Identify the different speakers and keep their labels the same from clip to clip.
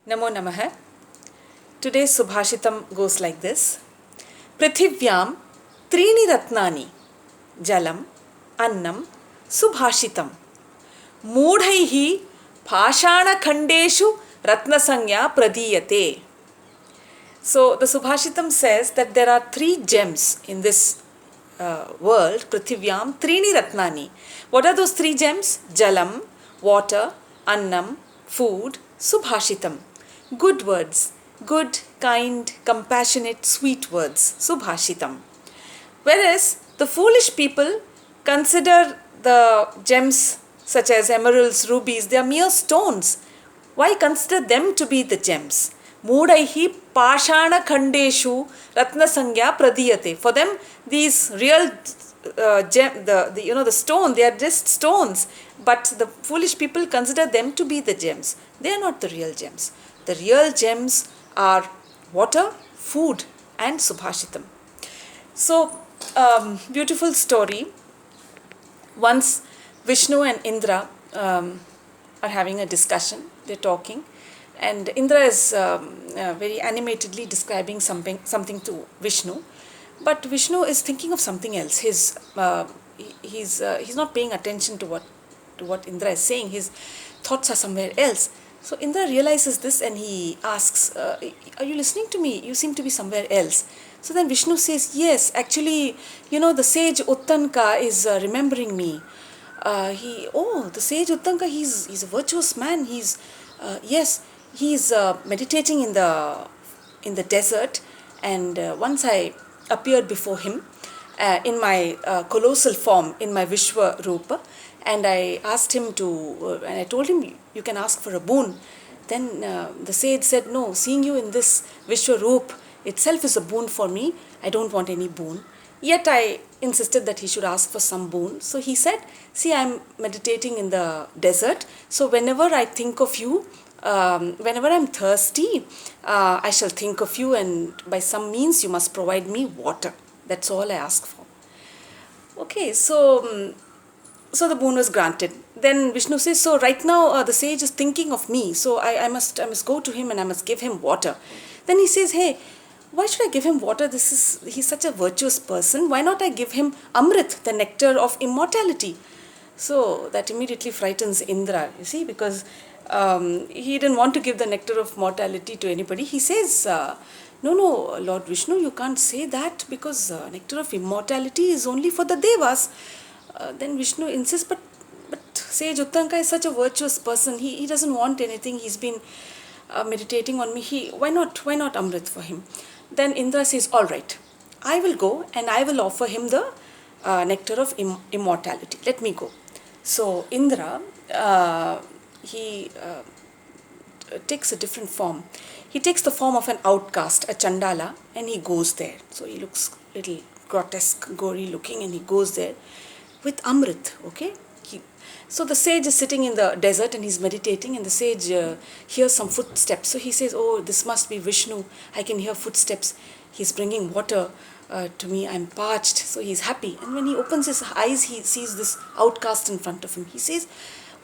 Speaker 1: Namo Namaha. Today's Subhashitam goes like this. Prithivyam Trini Ratnani Jalam Annam Subhashitam Moodhaihi Phashana Khandeshu Ratnasanya Pradiyate. So the Subhashitam says that there are three gems in this world, Prithivyam Trini Ratnani. What are those three gems? Jalam, water, Annam, food, Subhashitam. Good words, good, kind, compassionate, sweet words, Subhashitam. Whereas the foolish people consider the gems such as emeralds, rubies, they are mere stones. Why consider them to be the gems? Moodaihi Pashana Khandeshu Ratnasangya Pradiyate. For them, these real the stone, they are just stones. But the foolish people consider them to be the gems. They are not the real gems. The real gems are water, food, and Subhashitam. So, beautiful story. Once Vishnu and Indra are having a discussion. They're talking. And Indra is very animatedly describing something to Vishnu, but Vishnu is thinking of something else. He's not paying attention to what Indra is saying. His thoughts are somewhere else. So Indra realizes this and he asks, "Are you listening to me? You seem to be somewhere else." So then Vishnu says, "Yes, actually, the sage Uttanka is remembering me. The sage Uttanka, he's a virtuous man. He's meditating in the desert, and once I appeared before him in my colossal form, in my Vishwa Rupa, and I asked him and I told him, you can ask for a boon. Then the sage said, no, seeing you in this Vishwa Rupa itself is a boon for me. I don't want any boon. Yet I insisted that he should ask for some boon. So he said, see, I'm meditating in the desert. So whenever I think of you, whenever I'm thirsty, I shall think of you, and by some means you must provide me water. That's all I ask for." Okay, so the boon was granted. Then Vishnu says, so right now the sage is thinking of me, so I must go to him and I must give him water. Then he says, hey, why should I give him water? He's such a virtuous person. Why not I give him Amrit, the nectar of immortality? So that immediately frightens Indra, you see, because he didn't want to give the nectar of mortality to anybody. He says, no, Lord Vishnu, you can't say that, because nectar of immortality is only for the Devas. Then Vishnu insists, but sage Uttanka is such a virtuous person. He doesn't want anything. He's been meditating on me. Why not Amrit for him? Then Indra says, all right, I will go and I will offer him the nectar of immortality. Let me go. So Indra, he takes a different form. He takes the form of an outcast, a Chandala, and he goes there. So he looks a little grotesque, gory looking, and he goes there with Amrit, okay? So the sage is sitting in the desert and he's meditating, and the sage hears some footsteps. So he says, oh, this must be Vishnu. I can hear footsteps. He's bringing water to me. I'm parched. So he's happy. And when he opens his eyes, he sees this outcast in front of him. He says,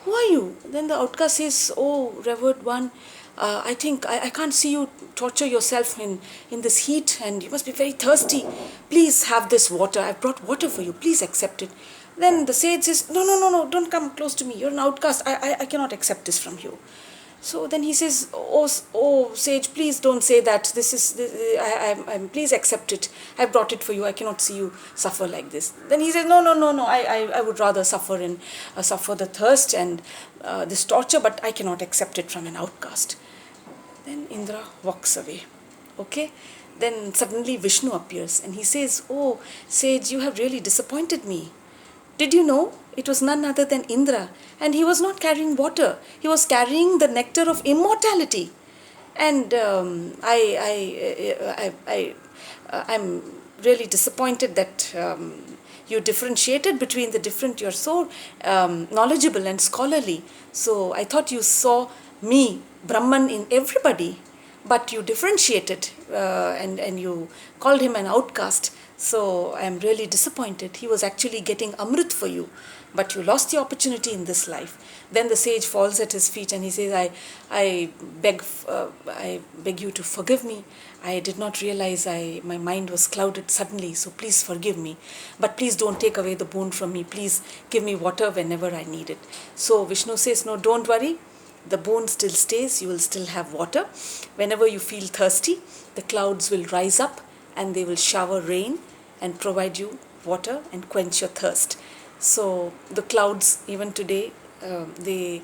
Speaker 1: who are you? Then the outcast says, oh, revered one, I think I can't see you torture yourself in this heat, and you must be very thirsty. Please have this water. I've brought water for you. Please accept it. Then the sage says, no, don't come close to me. You're an outcast. I cannot accept this from you. So then he says, oh sage, please don't say that. Please accept it. I brought it for you. I cannot see you suffer like this. Then he says, no. I would rather suffer the thirst and this torture, but I cannot accept it from an outcast. Then Indra walks away. Okay. Then suddenly Vishnu appears and he says, oh sage, you have really disappointed me. Did you know it was none other than Indra, and he was not carrying water. He was carrying the nectar of immortality. And I'm really disappointed that you differentiated between the different. You're so knowledgeable and scholarly. So I thought you saw me, Brahman, in everybody, but you differentiated and you called him an outcast. So I am really disappointed. He was actually getting Amrit for you. but you lost the opportunity in this life. Then the sage falls at his feet and he says, I beg you to forgive me. I did not realize my mind was clouded suddenly, so please forgive me. But please don't take away the boon from me. Please give me water whenever I need it. So Vishnu says, no, don't worry. The boon still stays. You will still have water. Whenever you feel thirsty, the clouds will rise up and they will shower rain and provide you water and quench your thirst. So the clouds, even today, they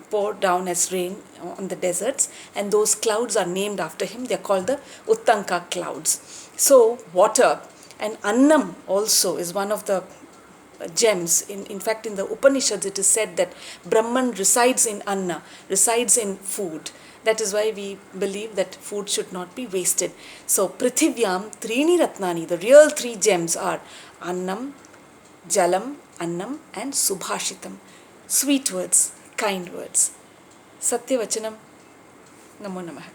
Speaker 1: pour down as rain on the deserts, and those clouds are named after him. They are called the Uttanka clouds. So water and annam also is one of the gems. In fact, in the Upanishads, it is said that Brahman resides in Anna, resides in food. That is why we believe that food should not be wasted. So, Prithivyam Trini Ratnani, the real three gems are Annam, Jalam, Annam, and Subhashitam. Sweet words, kind words. Satyavachanam. Namo Namaha.